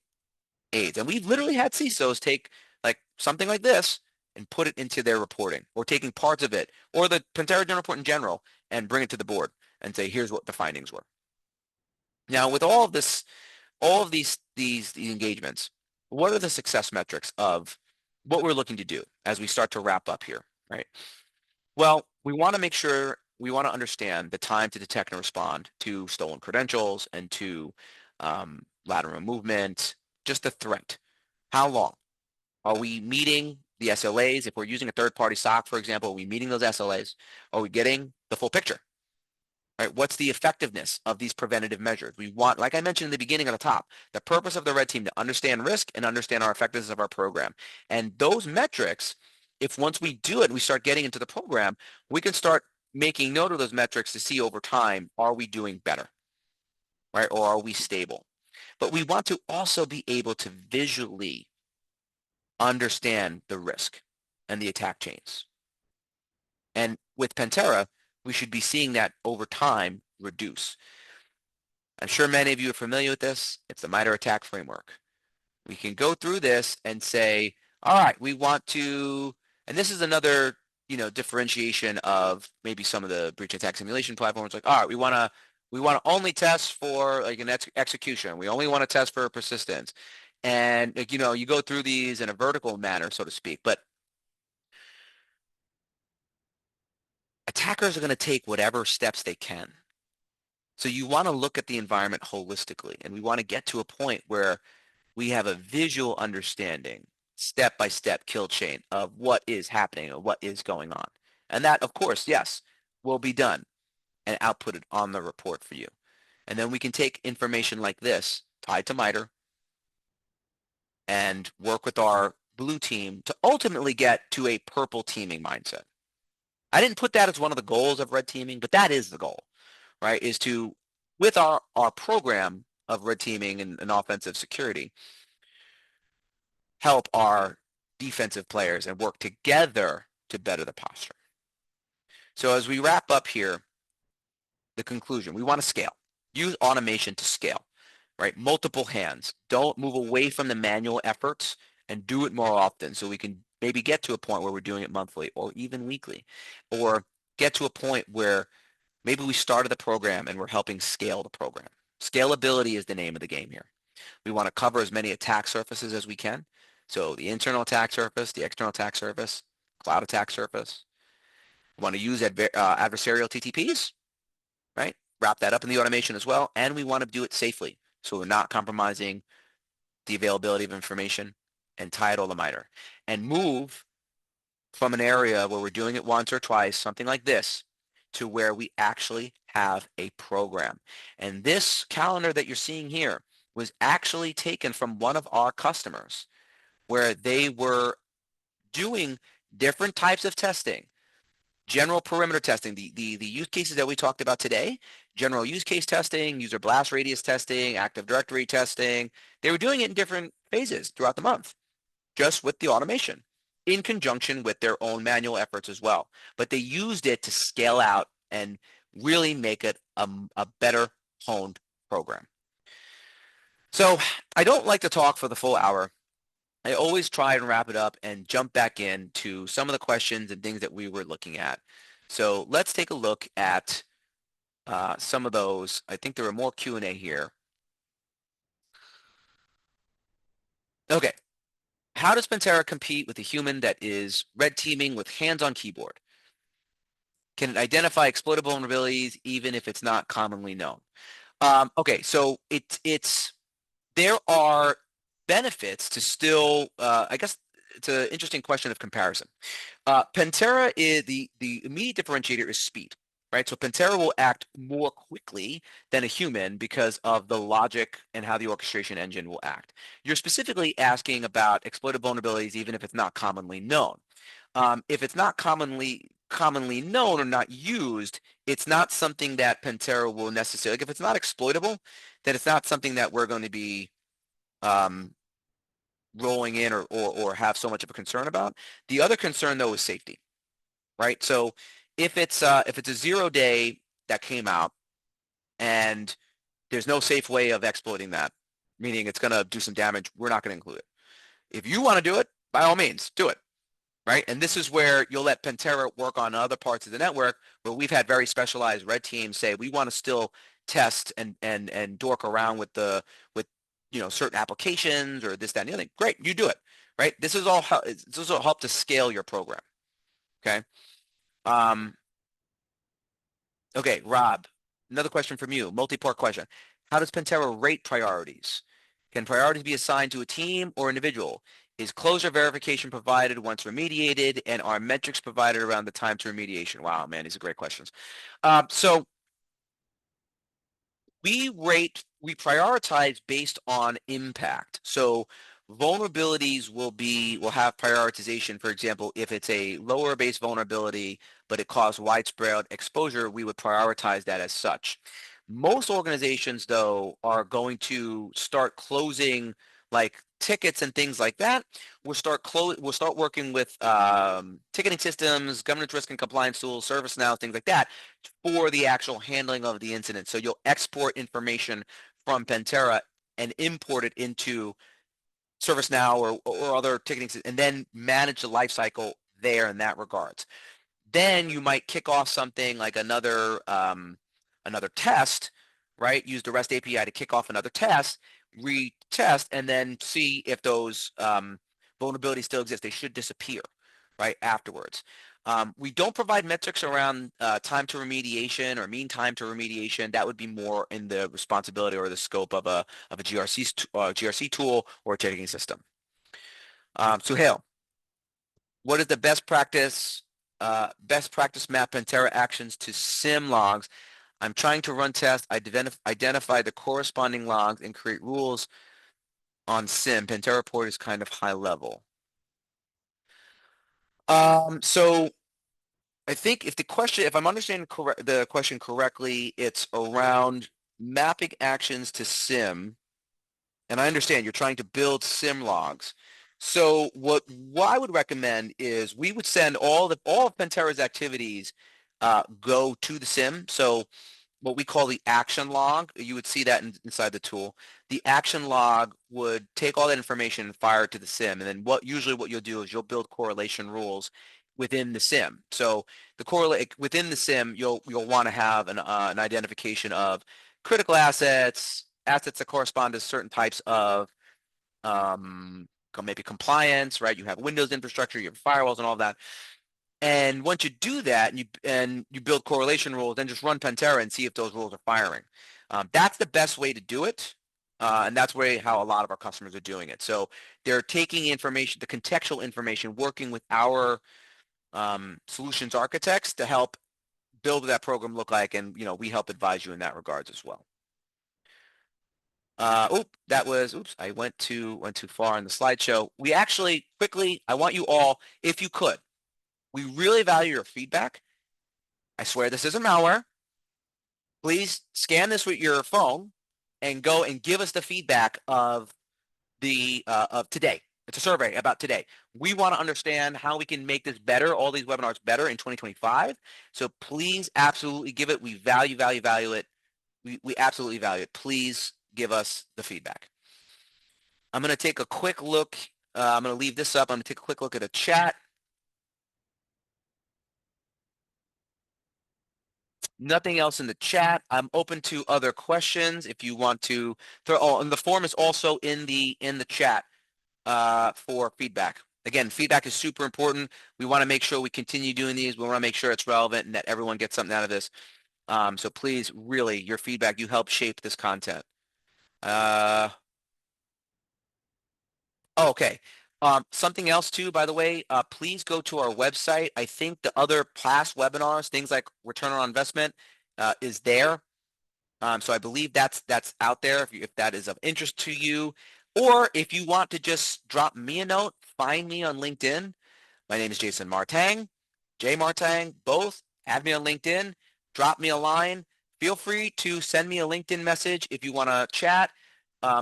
aids. And we've literally had CISOs take like something like this and put it into their reporting, or taking parts of it, or the Pantera General Report in general, and bring it to the board and say, here's what the findings were. Now, with all of this, all of these engagements, what are the success metrics of what we're looking to do as we start to wrap up here, right? Well, we want to make sure, we want to understand the time to detect and respond to stolen credentials and to lateral movement, just the threat. How long? Are we meeting the SLAs? If we're using a third-party SOC, for example, are we meeting those SLAs? Are we getting the full picture? Right? What's the effectiveness of these preventative measures? We want, like I mentioned in the beginning at the top, the purpose of the red team to understand risk and understand our effectiveness of our program. And those metrics if once we do it and we start getting into the program, we can start making note of those metrics to see over time, are we doing better, right? Or are we stable? But we want to also be able to visually understand the risk and the attack chains. And with Pantera, we should be seeing that over time reduce. I'm sure many of you are familiar with this. It's the MITRE ATT&CK framework. We can go through this and say, all right, we want to, and this is another, differentiation of maybe some of the breach attack simulation platforms. Like, all right, we want to only test for like an execution. We only want to test for persistence. And like, you go through these in a vertical manner, so to speak. But attackers are going to take whatever steps they can. So you want to look at the environment holistically, and we want to get to a point where we have a visual understanding, step-by-step kill chain of what is happening or what is going on. And that, of course, yes, will be done and outputted on the report for you. And then we can take information like this, tied to MITRE, and work with our blue team to ultimately get to a purple teaming mindset. I didn't put that as one of the goals of red teaming, but that is the goal, right? Is to, with our program of red teaming and offensive security, help our defensive players and work together to better the posture. So as we wrap up here, the conclusion, we want to scale. Use automation to scale, right? Multiple hands. Don't move away from the manual efforts and do it more often so we can maybe get to a point where we're doing it monthly or even weekly, or get to a point where maybe we started the program and we're helping scale the program. Scalability is the name of the game here. We want to cover as many attack surfaces as we can. So the internal attack surface, the external attack surface, cloud attack surface. We want to use adversarial TTPs, right? Wrap that up in the automation as well. And we want to do it safely. So we're not compromising the availability of information, and tie it all to MITRE. And move from an area where we're doing it once or twice, something like this, to where we actually have a program. And this calendar that you're seeing here was actually taken from one of our customers where they were doing different types of testing. General perimeter testing, the use cases that we talked about today, general use case testing, user blast radius testing, Active Directory testing. They were doing it in different phases throughout the month, just with the automation, in conjunction with their own manual efforts as well. But they used it to scale out and really make it a better honed program. So I don't like to talk for the full hour. I always try and wrap it up and jump back into some of the questions and things that we were looking at. So let's take a look at some of those. I think there are more Q&A here. Okay. How does Pantera compete with a human that is red teaming with hands on keyboard? Can it identify exploitable vulnerabilities even if it's not commonly known? Okay, so there are benefits to still, I guess it's an interesting question of comparison. Pantera is the immediate differentiator is speed, right? So Pantera will act more quickly than a human because of the logic and how the orchestration engine will act. You're specifically asking about exploitable vulnerabilities even if it's not commonly known. If it's not commonly known or not used, it's not something that Pantera will necessarily, like if it's not exploitable, then it's not something that we're going to be rolling in or have so much of a concern about. The other concern though is safety, right? So if it's a 0-day that came out and there's no safe way of exploiting that, meaning it's going to do some damage, we're not going to include it. If you want to do it, by all means, do it. Right? And this is where you'll let Pantera work on other parts of the network where we've had very specialized red teams say we want to still test and dork around with certain applications or this, that, and the other thing. Great, you do it. Right? This is all help to scale your program. Okay. Okay, Rob, another question from you, multi-part question. How does Pantera rate priorities? Can priorities be assigned to a team or individual? Is closure verification provided once remediated, and are metrics provided around the time to remediation? Wow, man, these are great questions. So we prioritize based on impact. So vulnerabilities will have prioritization. For example, if it's a lower base vulnerability, but it caused widespread exposure, we would prioritize that as such. Most organizations, though, are going to start closing like tickets and things like that. We'll start working with ticketing systems, governance risk and compliance tools, ServiceNow, things like that for the actual handling of the incident. So you'll export information from Pantera and import it into ServiceNow or other ticketing, and then manage the lifecycle there in that regards. Then you might kick off something like another test, right? Use the REST API to kick off another test, retest, and then see if those vulnerabilities still exist. They should disappear, right, afterwards. We don't provide metrics around time to remediation or mean time to remediation. That would be more in the responsibility or the scope of a GRC tool or a ticketing system. Suhail, what is the best practice map Pantera actions to SIM logs? I'm trying to run tests, identify the corresponding logs, and create rules on SIM. Pantera report is kind of high level. So I think if I'm understanding the question correctly, it's around mapping actions to SIM. And I understand you're trying to build SIM logs. So what I would recommend is we would send all of Pantera's activities go to the SIM. So what we call the action log, you would see that inside the tool. The action log would take all that information and fire it to the SIM. And then what you'll do is you'll build correlation rules within the SIM. So within the SIM, you'll want to have an identification of critical assets, assets that correspond to certain types of maybe compliance, right? You have Windows infrastructure, you have firewalls and all that. And once you do that and you build correlation rules, then just run Pantera and see if those rules are firing. That's the best way to do it. And that's how a lot of our customers are doing it. So they're taking information, the contextual information, working with our solutions architects to help build what that program look like. And, we help advise you in that regards as well. I went too far in the slideshow. We actually, quickly, I want you all, if you could, we really value your feedback. I swear this isn't malware. Please scan this with your phone and go and give us the feedback of today. It's a survey about today. We want to understand how we can make this better, all these webinars better in 2025. So please absolutely give it. We value it. We absolutely value it. Please give us the feedback. I'm going to take a quick look. I'm going to leave this up. I'm going to take a quick look at a chat. Nothing else in the chat. I'm open to other questions if you want to throw. Oh, and the form is also in the chat for feedback. Again, feedback is super important. We want to make sure we continue doing these. We want to make sure it's relevant and that everyone gets something out of this. So please, really, your feedback, you help shape this content. Okay. Something else too, by the way, please go to our website. I think the other past webinars, things like return on investment, is there. So I believe that's out there if that is of interest to you. Or if you want to just drop me a note, find me on LinkedIn. My name is Jason Martang, Jay Martang, both. Add me on LinkedIn, drop me a line. Feel free to send me a LinkedIn message if you want to chat.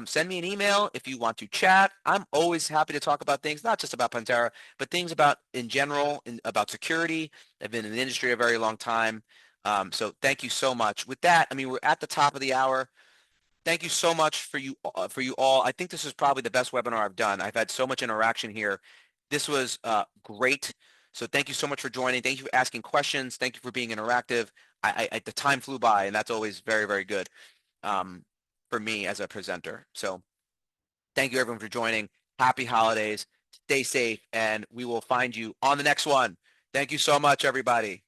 Send me an email if you want to chat. I'm always happy to talk about things, not just about Pantera, but things about in general, about security. I've been in the industry a very long time. So thank you so much. With that, I mean, we're at the top of the hour. Thank you so much for you all. I think this is probably the best webinar I've done. I've had so much interaction here. This was great. So thank you so much for joining. Thank you for asking questions. Thank you for being interactive. The time flew by, and that's always very, very good for me as a presenter. So thank you everyone for joining. Happy holidays. Stay safe, and we will find you on the next one. Thank you so much, everybody.